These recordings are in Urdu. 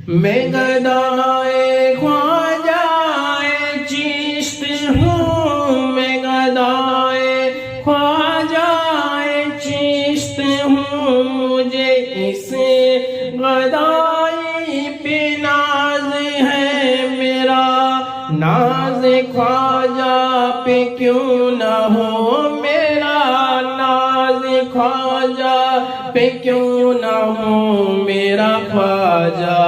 میں گدائے خواجہ چشت ہوں، میں گدائے خواجہ چشت ہوں، مجھے اس گدائی پہ ناز ہے میرا، ناز خواجہ پہ کیوں نہ ہو میرا، ناز خواجہ پہ کیوں نہ ہو میرا، خواجہ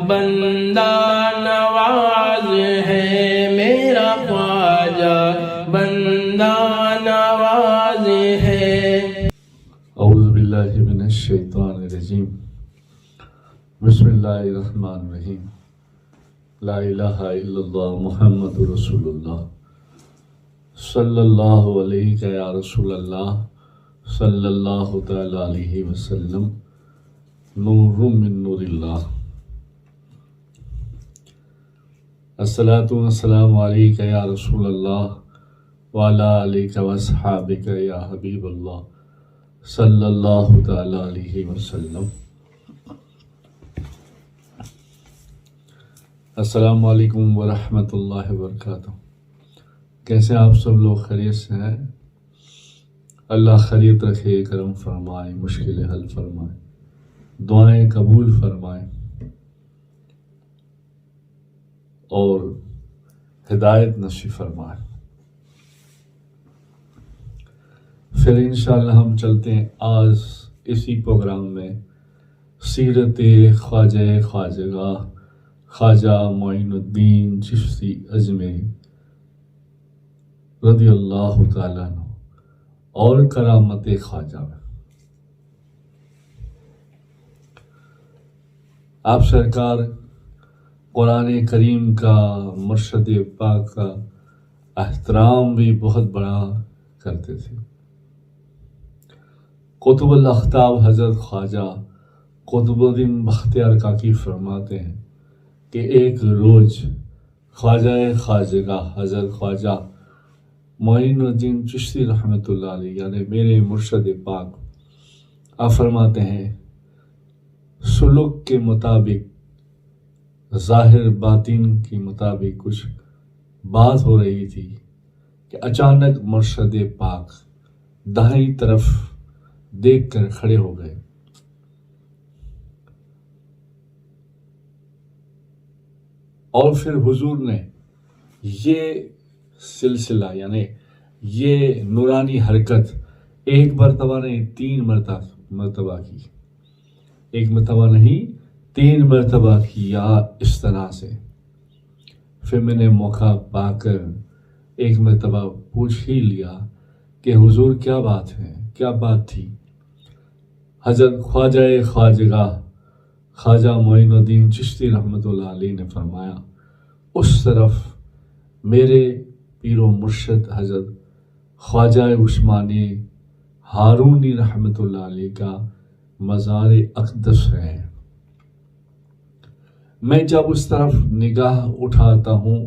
بندہ نواز ہے میرا، خواجہ بندہ نواز ہے۔ اعوذ باللہ من الشیطان الرجیم، بسم اللہ الرحمن الرحیم، لا الہ الا اللہ محمد رسول اللہ، صلی اللہ علیہ یا رسول اللہ، صلی اللہ تعالی علیہ وسلم، نور من نور اللہ۔ الصلاۃ والسلام علیک یا رسول اللہ وعلی آلک واصحابک یا حبیب اللہ، صلی اللہ تعالی علیہ وسلم۔ السلام علیکم ورحمۃ اللہ وبرکاتہ۔ کیسے آپ سب لوگ خیریت سے ہیں؟ اللہ خیریت رکھے، کرم فرمائے، مشکل حل فرمائے، دعائیں قبول فرمائے اور ہدایت نصیب فرمائے۔ پھر انشاءاللہ ہم چلتے ہیں آج اسی پروگرام میں سیرت خواجہ خواجگاہ خواجہ معین الدین چشتی اجمیری رضی اللہ تعالیٰ عنہ اور کرامت خواجہ میں۔ آپ سرکار قرآن کریم کا، مرشد پاک کا احترام بھی بہت بڑا کرتے تھے۔ قطب الاقطاب حضرت خواجہ قطب الدین بختیار کاکی فرماتے ہیں کہ ایک روز خواجہ خواجگاہ حضرت خواجہ معین الدین چشتی رحمۃ اللہ علیہ یعنی میرے مرشد پاک آپ فرماتے ہیں سلوک کے مطابق، ظاہر باطن کے مطابق کچھ بات ہو رہی تھی کہ اچانک مرشد پاک دائیں طرف دیکھ کر کھڑے ہو گئے اور پھر حضور نے یہ سلسلہ یعنی یہ نورانی حرکت ایک مرتبہ نہیں 3 مرتبہ کی، ایک مرتبہ نہیں 3 مرتبہ کیا اس طرح سے۔ پھر میں نے موقع پا کر ایک مرتبہ پوچھ ہی لیا کہ حضور کیا بات ہے، کیا بات تھی؟ حضرت خواجہ خواجگاہ خواجہ معین الدین چشتی رحمۃ اللہ علیہ نے فرمایا اس طرف میرے پیر و مرشد حضرت خواجہ عثمانی ہارونی رحمۃ اللہ علیہ کا مزار اقدس ہے۔ میں جب اس طرف نگاہ اٹھاتا ہوں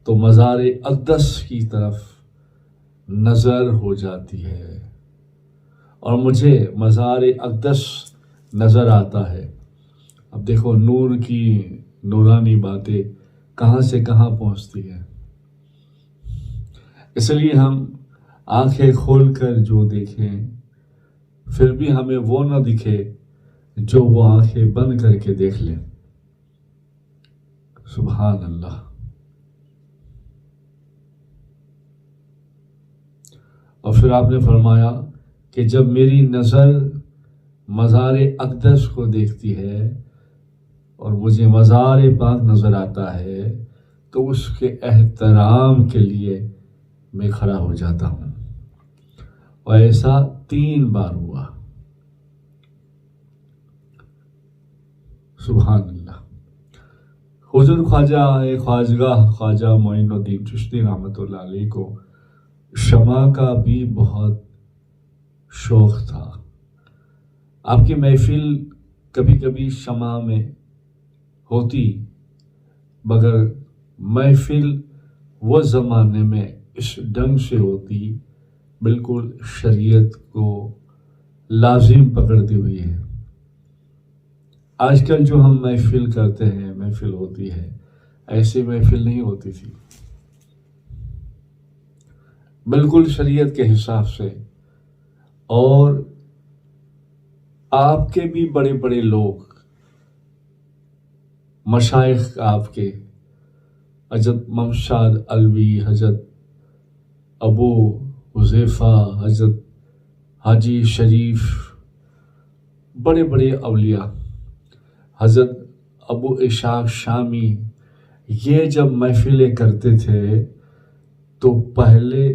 تو مزار اقدس کی طرف نظر ہو جاتی ہے اور مجھے مزار اقدس نظر آتا ہے۔ اب دیکھو نور کی نورانی باتیں کہاں سے کہاں پہنچتی ہے، اس لیے ہم آنکھیں کھول کر جو دیکھیں پھر بھی ہمیں وہ نہ دکھے جو وہ آنکھیں بند کر کے دیکھ لیں۔ سبحان اللہ۔ اور پھر آپ نے فرمایا کہ جب میری نظر مزار اقدس کو دیکھتی ہے اور مجھے مزار پاک نظر آتا ہے تو اس کے احترام کے لیے میں کھڑا ہو جاتا ہوں، اور ایسا 3 بار ہوا۔ سبحان اللہ۔ حضور خواجہ خواجگاہ خواجہ معین الدین چشتی رحمۃ اللہ علیہ کو شمع کا بھی بہت شوق تھا۔ آپ کی محفل کبھی کبھی شمع میں ہوتی، مگر محفل وہ زمانے میں اس ڈھنگ سے ہوتی بالکل شریعت کو لازم پکڑتی ہوئی ہے۔ آج کل جو ہم محفل کرتے ہیں، محفل ہوتی ہے، ایسی محفل نہیں ہوتی تھی، بالکل شریعت کے حساب سے. اور آپ کے بھی بڑے بڑے لوگ، مشائخ آپ کے، حضرت ممشاد علوی، حضرت ابو حذیفہ، حضرت حاجی شریف، بڑے بڑے اولیاء، حضرت ابو اشاق شامی، یہ جب محفلیں کرتے تھے تو پہلے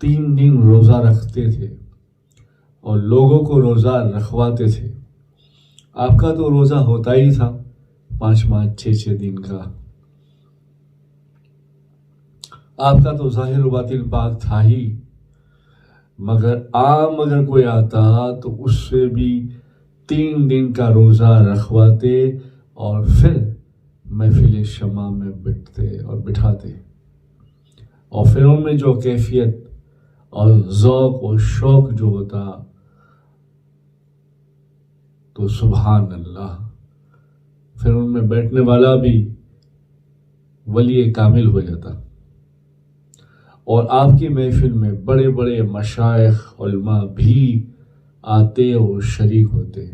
3 دن روزہ رکھتے تھے اور لوگوں کو روزہ رکھواتے تھے. آپ کا تو روزہ ہوتا ہی تھا 5 6 دن کا، آپ کا تو ظاہر و باطن پاک تھا ہی، مگر عام اگر کوئی آتا تو اس سے بھی 3 دن کا روزہ رکھواتے اور پھر محفل شمع میں بیٹھتے اور بٹھاتے، اور پھر ان میں جو کیفیت اور ذوق و شوق جو ہوتا تو سبحان اللہ، پھر ان میں بیٹھنے والا بھی ولی کامل ہو جاتا. اور آپ کی محفل میں بڑے بڑے مشائخ علماء بھی آتے اور شریک ہوتے،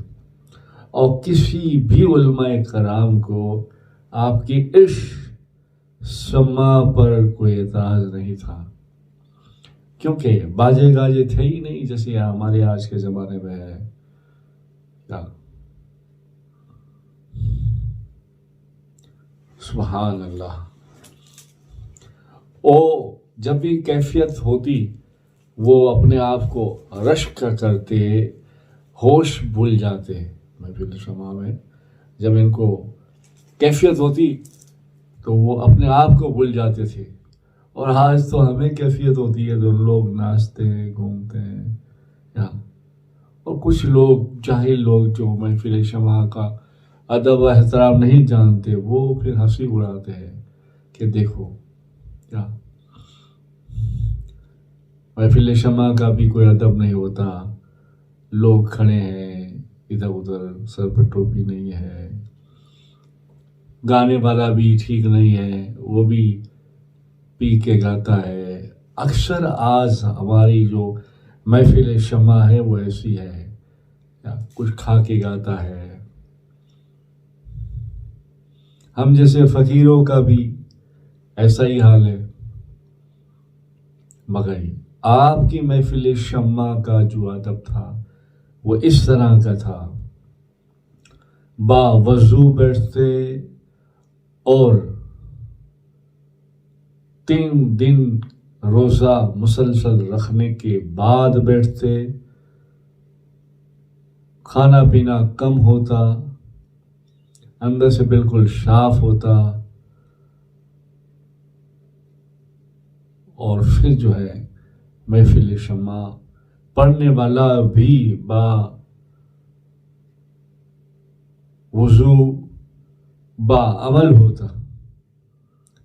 اور کسی بھی علماء کرام کو آپ کی عشق سما پر کوئی اعتراض نہیں تھا، کیونکہ باجے گاجے تھے ہی نہیں جیسے ہمارے آج کے زمانے میں ہے. سبحان اللہ. جب بھی کیفیت ہوتی وہ اپنے آپ کو رشک کرتے، ہوش بھول جاتے. محفل شمع میں جب ان کو کیفیت ہوتی تو وہ اپنے آپ کو بھول جاتے تھے. اور آج تو ہمیں کیفیت ہوتی ہے تو لوگ ناچتے ہیں، گھومتے ہیں، اور کچھ لوگ جاہل لوگ جو محفل شمع کا ادب و احترام نہیں جانتے، وہ پھر ہنسی اڑاتے ہیں کہ دیکھو کیا محفل شمع کا بھی کوئی ادب نہیں ہوتا، لوگ کھڑے ہیں ادھر ادھر، سر پر ٹوپی نہیں ہے، گانے والا بھی ٹھیک نہیں ہے، وہ بھی پی کے گاتا ہے. اکثر آج ہماری جو محفل شمع ہے وہ ایسی ہے، کچھ کھا کے گاتا ہے. ہم جیسے فقیروں کا بھی ایسا ہی حال ہے. مگر آپ کی محفل شمع کا جو ادب تھا وہ اس طرح کا تھا، با وضو بیٹھتے اور 3 دن روزہ مسلسل رکھنے کے بعد بیٹھتے، کھانا پینا کم ہوتا، اندر سے بالکل صاف ہوتا، اور پھر جو ہے محفل شمع پڑھنے والا بھی با وضو با عمل ہوتا،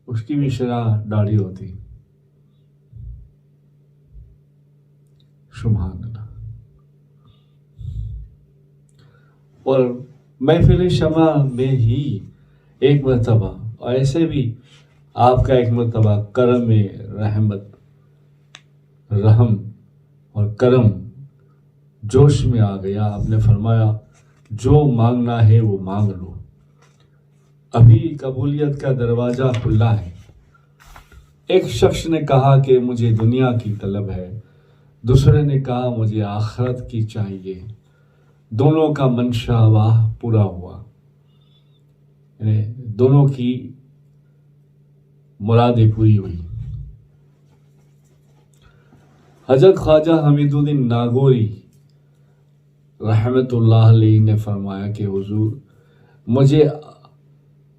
اس کی بھی شرح داڑھی ہوتی. سبحان اللہ. اور محفل شمع میں ہی ایک مرتبہ، اور ایسے بھی آپ کا ایک مرتبہ کرم رحمت، رحم اور کرم جوش میں آ گیا. آپ نے فرمایا جو مانگنا ہے وہ مانگ لو، ابھی قبولیت کا دروازہ کھلا ہے. ایک شخص نے کہا کہ مجھے دنیا کی طلب ہے، دوسرے نے کہا مجھے آخرت کی چاہیے. دونوں کا منشا واہ پورا ہوا، یعنی دونوں کی مرادیں پوری ہوئی. حضرت خواجہ حمید الدین ناگوری رحمت اللہ علیہ نے فرمایا کہ حضور مجھے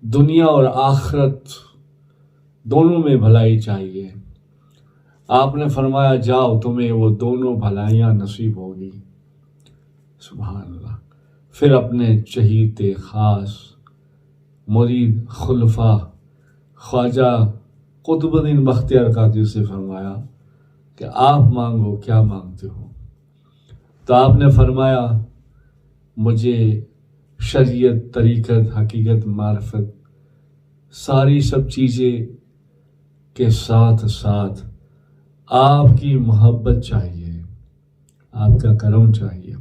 دنیا اور آخرت دونوں میں بھلائی چاہیے. آپ نے فرمایا جاؤ تمہیں وہ دونوں بھلائیاں نصیب ہوگی. سبحان اللہ. پھر اپنے چہیتے خاص مرید خلفاء خواجہ قطب الدین بختیار قادری سے فرمایا کہ آپ مانگو، کیا مانگتے ہو؟ تو آپ نے فرمایا مجھے شریعت، طریقت، حقیقت، معرفت، ساری سب چیزیں کے ساتھ ساتھ آپ کی محبت چاہیے، آپ کا کرم چاہیے۔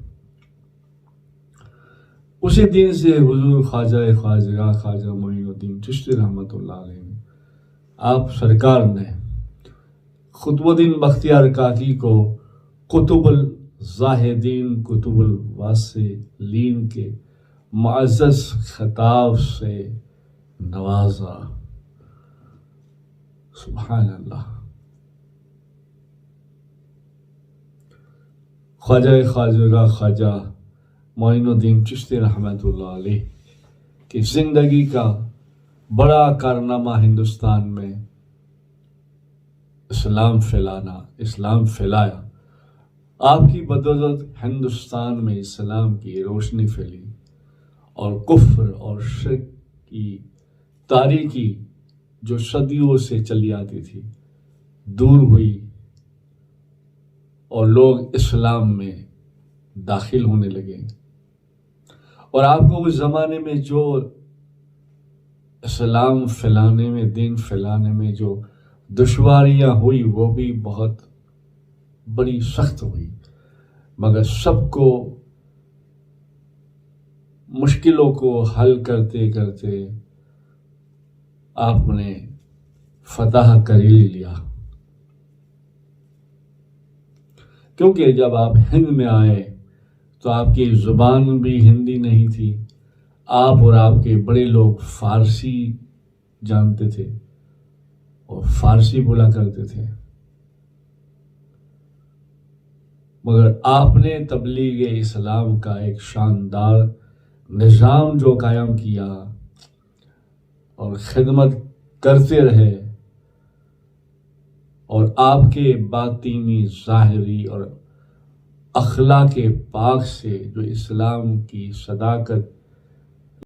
اسی دن سے حضور خواجہ معین الدین چشتی رحمۃ اللہ علیہ نے، آپ سرکار نے قطب الدین بختیار کاکی کو قطب الزاہدین، قطب الواصلین کے معزز خطاب سے نوازا۔ سبحان اللہ۔ خواجہ معین الدین چشتی رحمۃ اللہ علیہ کی زندگی کا بڑا کارنامہ ہندوستان میں اسلام پھیلایا۔ آپ کی بدولت ہندوستان میں اسلام کی روشنی پھیلی اور کفر اور شرک کی تاریکی جو صدیوں سے چلی آتی تھی دور ہوئی اور لوگ اسلام میں داخل ہونے لگے۔ اور آپ کو اس زمانے میں جو اسلام پھیلانے میں، دین پھیلانے میں جو دشواریاں ہوئی وہ بھی بہت بڑی سخت ہوئی، مگر سب کو مشکلوں کو حل کرتے کرتے آپ نے فتح کر ہی لیا۔ کیونکہ جب آپ ہند میں آئے تو آپ کی زبان بھی ہندی نہیں تھی، آپ اور آپ کے بڑے لوگ فارسی جانتے تھے اور فارسی بولا کرتے تھے، مگر آپ نے تبلیغ اسلام کا ایک شاندار نظام جو قائم کیا اور خدمت کرتے رہے، اور آپ کے باطینی، ظاہری اور اخلاق پاک سے جو اسلام کی صداقت